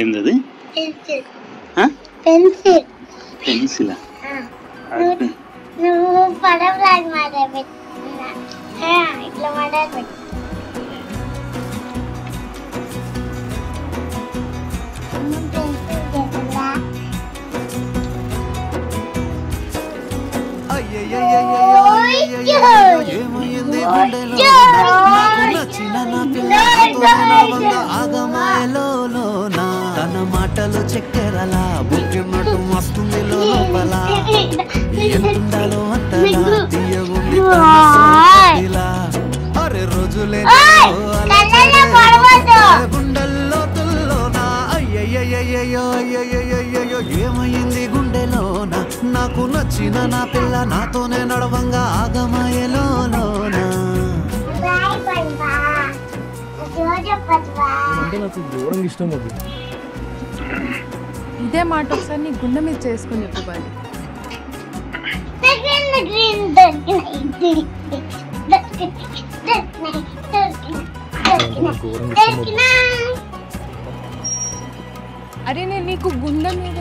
ఏందది? పెన్సిల్. పెన్సిలా? నువ్వు పడవలాగా మాట్లాడు ఇట్లా మాట్లాడు. ఏమైంది గుండెలో నచ్చిన నా పిల్ల ఆగమాయలోనా తన మాటలు చక్కెరలా బుక్కినట్టు వస్తుంది లోపల ఎంతుండాలో అంతలా తీయగుంది ఇలా అరే రోజులే గుండెల్లో తుల్లోనా అయ్యయ్యో అయ్యయ్యో ఏమైంది గుండెలోనా నాకు నచ్చిన నా పిల్ల నాతోనే నడవంగా ఆగమాయలోనా ఇష్టం అది. ఇదే మాట ఒకసారి నీ గుండె మీద చేసుకొని చెప్పాలి. అరే నేను నీకు గుండె మీద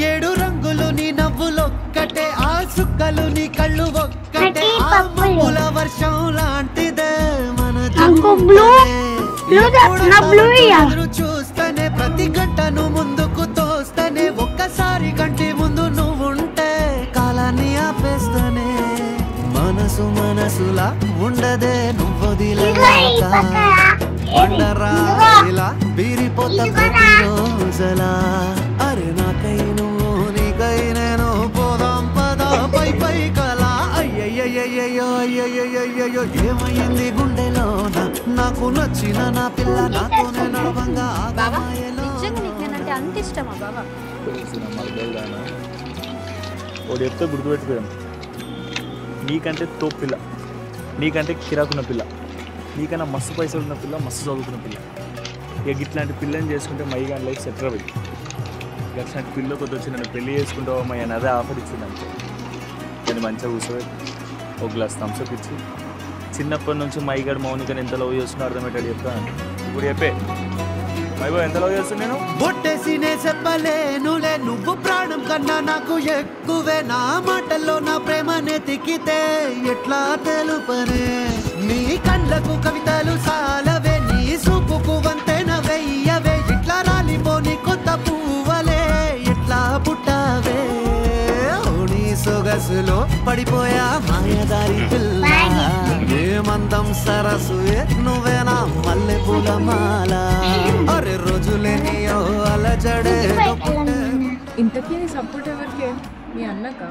7 రంగులు నీ నవ్వులొక్కటే ఆ సుక్కలు నీ కళ్ళు ఒక్కటే ఆ మబ్బుల వర్షం లాంటిదే మన ఎదురు చూస్తేనే ప్రతి గంటను ముందుకు తోస్తేనే ఒక్కసారి కంటి ముందు నువ్వుంటే కాలాన్ని ఆపేస్తేనే మనసులా ఉండదే నువ్వొదిలేక వండరా ఇలా బీరిపోత ప్రతి రోజలా అరే నాకై నువ్వు నీకై నేను పోదాం పదా పై కలా అయ్యయ్యో ఏమైంది గుండెలోన నాకు నచ్చిన నా పిల్ల నాతోనే నడవంగా అంత ఇష్టమా బాబా? ఒకటి చెప్తే గుర్తుపెట్టుకోదాం, నీకంటే తోపు పిల్ల, నీకంటే కిరాకున్న పిల్ల, నీకన్నా మస్తు పైసలు ఉన్న పిల్ల, మస్తు చదువుకున్న పిల్ల. ఇక ఇట్లాంటి పిల్లని చేసుకుంటే మైగా లైఫ్ సెటిల్ అవ్వదు. ఇట్లాంటి పిల్ల కొద్ది వచ్చి నన్ను పెళ్లి చేసుకుంటావో మై అని అదే ఆఫర్ ఇచ్చింది అంతే. కానీ మంచిగా కూర్చోబెట్టి ఒక గ్లాస్ థమ్స్అప్ ఇచ్చి చిన్నప్పటి నుంచి మైగాడు మౌనికని ఎంత లవ్ చేస్తున్నా అర్థమయ్యేటట్టు చెప్తాను. ఇప్పుడు చెప్పే మైబో ఎంత లవ్ చేస్తున్నా నేను బొట్టేసినే చెప్పలేనులే నువ్వు ప్రాణం కన్నా నాకు ఎక్కువే నా మాటల్లో నా ప్రేమనే తిక్కితే ఎట్లా తెలుపనే నీ కళ్ళకు కవితలు సాలవే నీ సూపుకు వంతెన వెయ్యవే ఇట్లా రాలిపోని కొత్త పువ్వలే ఎట్లా పుట్టావే నీ సొగసులో పడిపోయా మాయదారి పిల్ల ఏమందం సరసు నువ్వేనా మల్లె పూల మాల అరే రోజులే నీయో అలజడే ఇంతకీ సపోర్ట్ ఎవరికి? మీ అన్నకా?